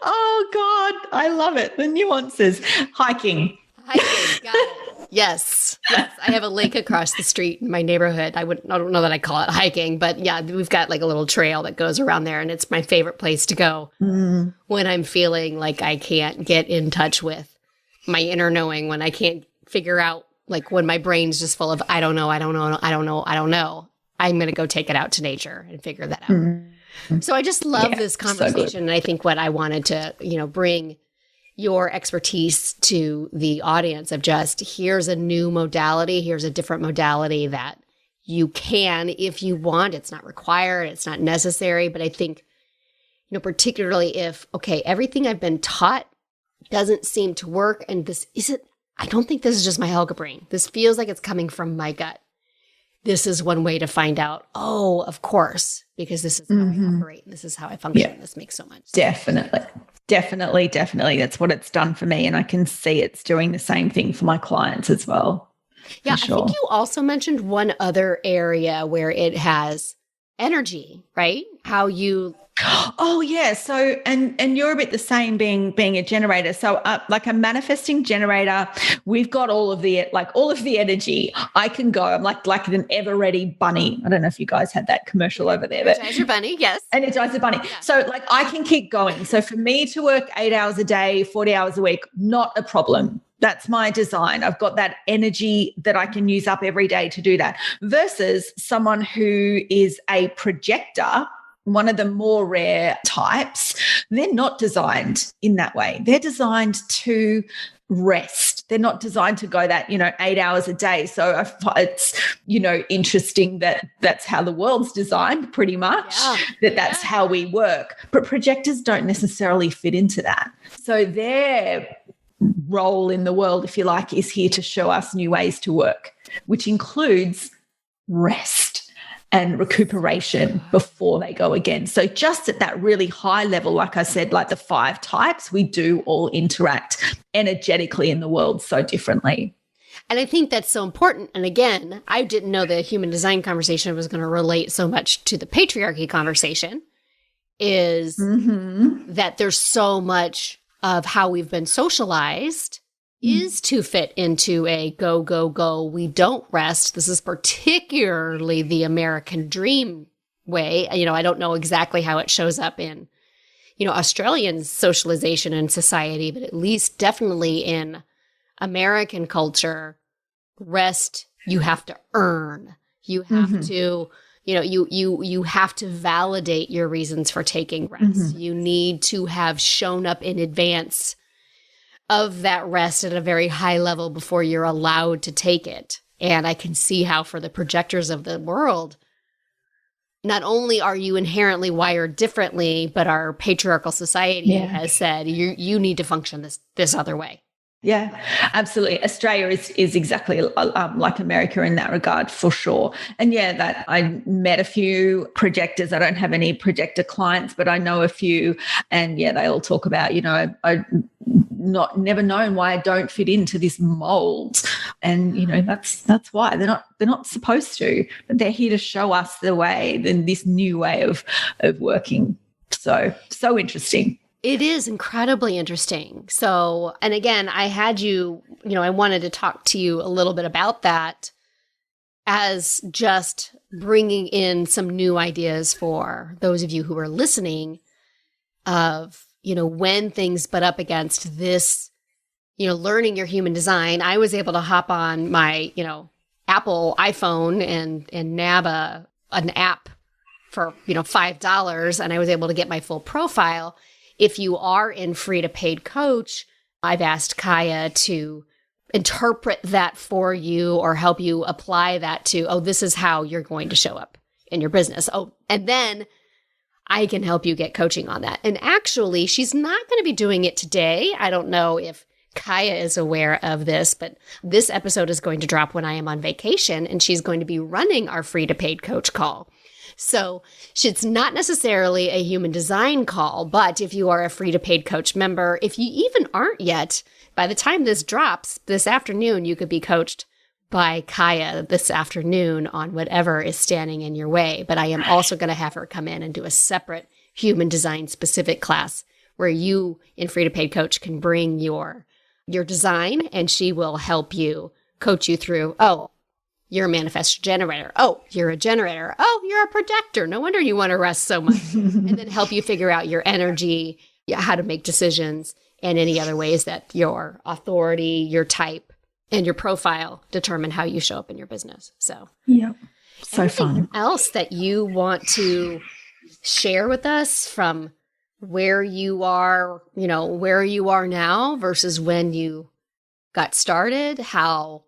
Oh, God. I love it. The nuances. Hiking. Got it. Yes. I have a lake across the street in my neighborhood. I don't know that I call it hiking, but yeah, we've got like a little trail that goes around there, and it's my favorite place to go when I'm feeling like I can't get in touch with my inner knowing, when I can't figure out, like when my brain's just full of, I don't know. I'm going to go take it out to nature and figure that out. So I just love this conversation. And I think what I wanted to, bring your expertise to the audience of just, here's a new modality, here's a different modality that you can, if you want. It's not required, it's not necessary. But I think, particularly if, okay, everything I've been taught doesn't seem to work. And I don't think this is just my Helga brain. This feels like it's coming from my gut. This is one way to find out, oh, of course, because this is how I operate. This is how I function. Yeah. This makes so much sense. Definitely. That's what it's done for me. And I can see it's doing the same thing for my clients as well. Yeah, sure. I think you also mentioned one other area where it has energy, right? How you... Oh yeah. So, and you're a bit the same being a generator. So like a manifesting generator, we've got all of the energy. I can go, I'm like an ever ready bunny. I don't know if you guys had that commercial over there. Energizer bunny. Yes. Energizer bunny. Yeah. So like I can keep going. So for me to work 8 hours a day, 40 hours a week, not a problem. That's my design. I've got that energy that I can use up every day to do that versus someone who is a projector, one of the more rare types. They're not designed in that way. They're designed to rest. They're not designed to go that, 8 hours a day. So it's, interesting that that's how the world's designed pretty much, that's how we work. But projectors don't necessarily fit into that. So their role in the world, if you like, is here to show us new ways to work, which includes rest and recuperation before they go again. So just at that really high level, like I said, like the 5 types, we do all interact energetically in the world so differently. And I think that's so important. And again, I didn't know the human design conversation was going to relate so much to the patriarchy conversation, is that there's so much of how we've been socialized is to fit into a go, go, go. We don't rest. This is particularly the American dream way. I don't know exactly how it shows up in, Australian socialization and society, but at least definitely in American culture, rest, you have to earn. You have to, you have to validate your reasons for taking rest. You need to have shown up in advance of that rest at a very high level before you're allowed to take it. And I can see how for the projectors of the world, not only are you inherently wired differently, but our patriarchal society has said you need to function this other way. Yeah, absolutely. Australia is exactly like America in that regard, for sure. And that I met a few projectors. I don't have any projector clients, but I know a few, and they all talk about, I never known why I don't fit into this mold, and that's why they're not supposed to, but they're here to show us the way, then this new way of working. So interesting. It is incredibly interesting. So, and again, I had you, I wanted to talk to you a little bit about that as just bringing in some new ideas for those of you who are listening of, when things butt up against this, learning your human design. I was able to hop on my, Apple iPhone and nab an app for, $5, and I was able to get my full profile. If you are in free to paid coach, I've asked Kaia to interpret that for you or help you apply that to, this is how you're going to show up in your business. And then I can help you get coaching on that. And actually, she's not going to be doing it today. I don't know if Kaia is aware of this, but this episode is going to drop when I am on vacation, and she's going to be running our free to paid coach call. So it's not necessarily a human design call, but if you are a free to paid coach member, if you even aren't yet, by the time this drops this afternoon, you could be coached by Kaia this afternoon on whatever is standing in your way. But I am also going to have her come in and do a separate human design specific class where you in free to paid coach can bring your design, and she will help you, coach you through, you're a manifest generator. Oh, you're a generator. Oh, you're a projector. No wonder you want to rest so much. And then help you figure out your energy, how to make decisions, and any other ways that your authority, your type, and your profile determine how you show up in your business. So, so fun. Else that you want to share with us from where you are, where you are now versus when you got started, how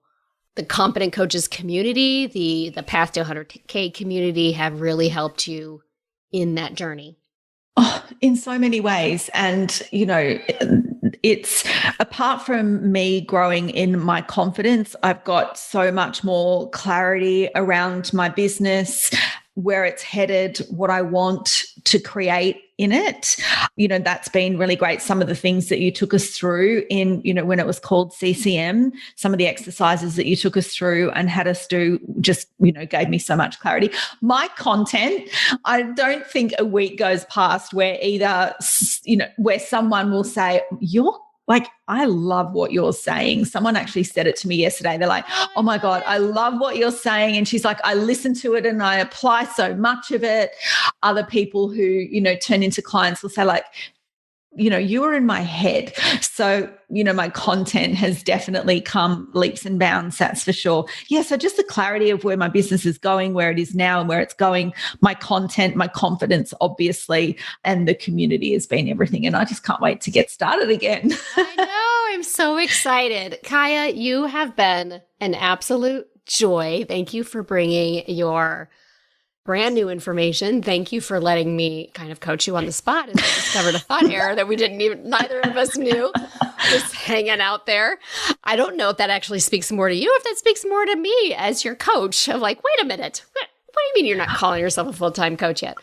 the Competent Coaches community, the Path to 100K community have really helped you in that journey? Oh, in so many ways. And, it's apart from me growing in my confidence, I've got so much more clarity around my business, where it's headed, what I want to create in it. That's been really great. Some of the things that you took us through in, when it was called CCM, some of the exercises that you took us through and had us do just, gave me so much clarity. My content, I don't think a week goes past where either, where someone will say, I love what you're saying. Someone actually said it to me yesterday. They're like, oh my God, I love what you're saying. And she's like, I listen to it and I apply so much of it. Other people who, turn into clients will say like, you were in my head. So, my content has definitely come leaps and bounds, that's for sure. Yeah, so just the clarity of where my business is going, where it is now and where it's going, my content, my confidence, obviously, and the community has been everything. And I just can't wait to get started again. I know. I'm so excited. Kaia, you have been an absolute joy. Thank you for bringing your brand new information. Thank you for letting me kind of coach you on the spot as I discovered a thought error that neither of us knew, just hanging out there. I don't know if that actually speaks more to you, if that speaks more to me as your coach of like, wait a minute, what do you mean you're not calling yourself a full-time coach yet?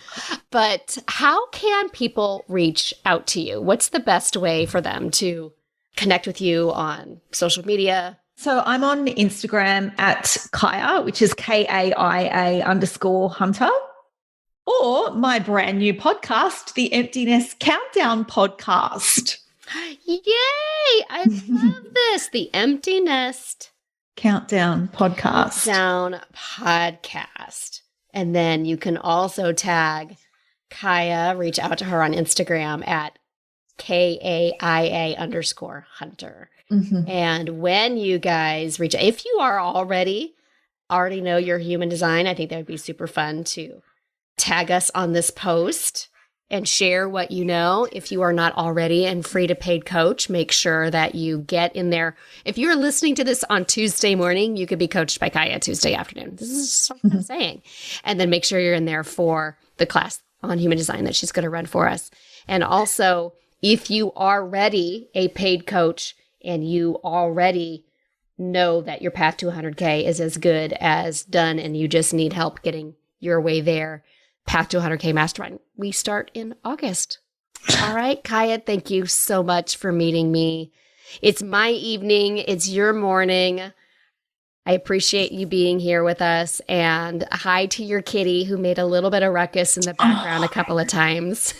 But how can people reach out to you? What's the best way for them to connect with you on social media? So I'm on Instagram at Kaia, which is KAIA_Hunter, or my brand new podcast, the Empty Nest Countdown Podcast. Yay! I love this. The Empty Nest Countdown Podcast. And then you can also tag Kaia, reach out to her on Instagram at KAIA_Hunter. Mm-hmm. And when you guys reach, if you are already know your human design, I think that would be super fun to tag us on this post and share what you know. If you are not already and free to paid coach, make sure that you get in there. If you're listening to this on Tuesday morning, you could be coached by Kaia Tuesday afternoon. This is just what I'm saying. And then make sure you're in there for the class on human design that she's going to run for us. And also, if you are already a paid coach, and you already know that your path to 100K is as good as done and you just need help getting your way there, Path to 100K Mastermind, we start in August. All right, Kaia, thank you so much for meeting me. It's my evening. It's your morning. I appreciate you being here with us. And hi to your kitty who made a little bit of ruckus in the background a couple of times.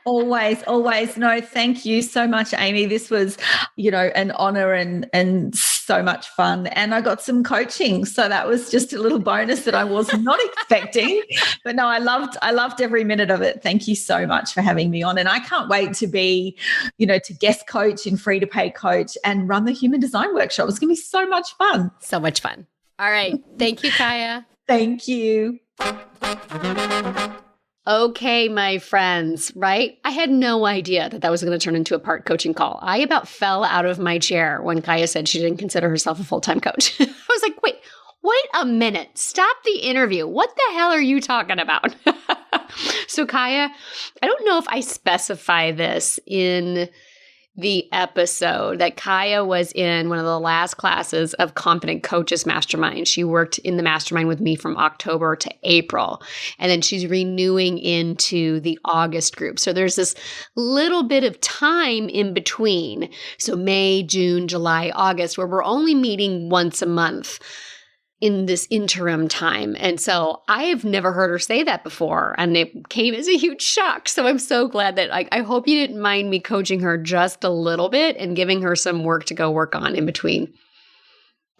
Always. No, thank you so much, Amy. This was, an honor and so much fun. And I got some coaching. So that was just a little bonus that I was not expecting. But no, I loved every minute of it. Thank you so much for having me on. And I can't wait to be, to guest coach and free to pay coach and run the human design workshop. It's going to be so much fun. So much fun. All right. Thank you, Kaia. Thank you. Okay, my friends, right? I had no idea that was going to turn into a part coaching call. I about fell out of my chair when Kaia said she didn't consider herself a full-time coach. I was like, wait a minute. Stop the interview. What the hell are you talking about? So Kaia, I don't know if I specify this in the episode that Kaia was in one of the last classes of Competent Coaches Mastermind. She worked in the mastermind with me from October to April, and then she's renewing into the August group. So there's this little bit of time in between. So May, June, July, August, where we're only meeting once a month in this interim time. And so I have never heard her say that before, and it came as a huge shock. So I'm so glad that I hope you didn't mind me coaching her just a little bit and giving her some work to go work on in between.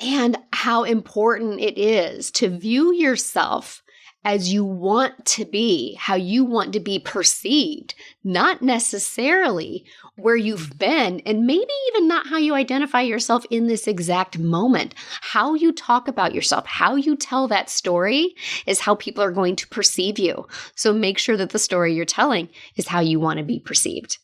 And how important it is to view yourself as you want to be, how you want to be perceived, not necessarily where you've been, and maybe even not how you identify yourself in this exact moment. How you talk about yourself, how you tell that story is how people are going to perceive you. So make sure that the story you're telling is how you want to be perceived.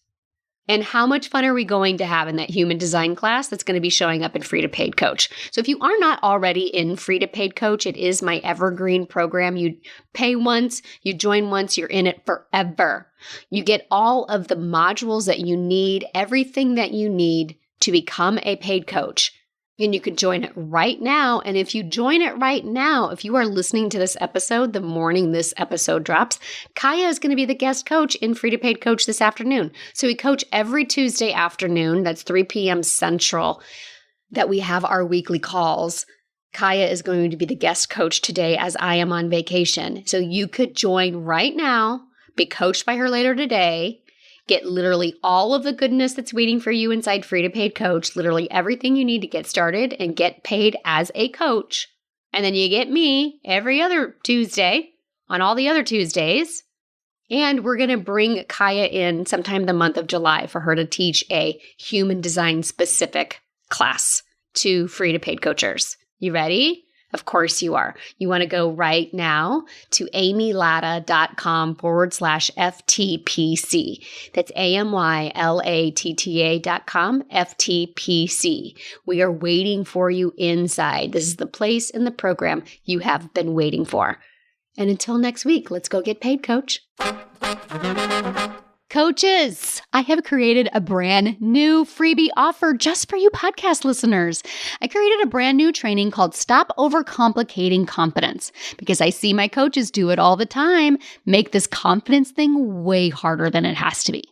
And how much fun are we going to have in that human design class that's going to be showing up in Free to Paid Coach? So if you are not already in Free to Paid Coach, it is my evergreen program. You pay once, you join once, you're in it forever. You get all of the modules that you need, everything that you need to become a paid coach. And you can join it right now. And if you join it right now, if you are listening to this episode the morning this episode drops, Kaia is going to be the guest coach in Free to Paid Coach this afternoon. So we coach every Tuesday afternoon. That's 3 p.m. Central that we have our weekly calls. Kaia is going to be the guest coach today as I am on vacation. So you could join right now, be coached by her later today, get literally all of the goodness that's waiting for you inside Free to Paid Coach, literally everything you need to get started and get paid as a coach. And then you get me every other Tuesday on all the other Tuesdays. And we're going to bring Kaia in sometime the month of July for her to teach a human design specific class to Free to Paid Coachers. You ready? Of course you are. You want to go right now to amylatta.com/FTPC. That's AMYLATTA.com FTPC. We are waiting for you inside. This is the place in the program you have been waiting for. And until next week, let's go get paid, Coach. Coaches, I have created a brand new freebie offer just for you podcast listeners. I created a brand new training called Stop Overcomplicating Confidence because I see my coaches do it all the time, make this confidence thing way harder than it has to be.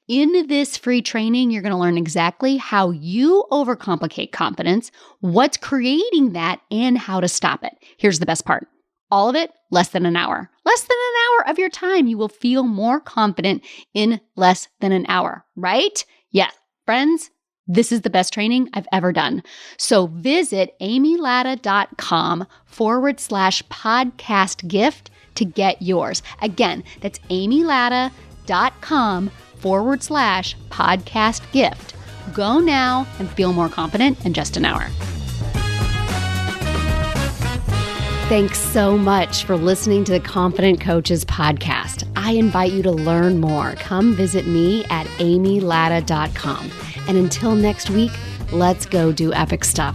In this free training, you're going to learn exactly how you overcomplicate confidence, what's creating that, and how to stop it. Here's the best part. All of it, less than an hour. Less than an hour of your time. You will feel more confident in less than an hour, right? Yeah, friends, this is the best training I've ever done. So visit amylatta.com/podcast gift to get yours. Again, that's amylatta.com/podcast gift. Go now and feel more confident in just an hour. Thanks so much for listening to the Confident Coaches podcast. I invite you to learn more. Come visit me at amylatta.com. And until next week, let's go do epic stuff.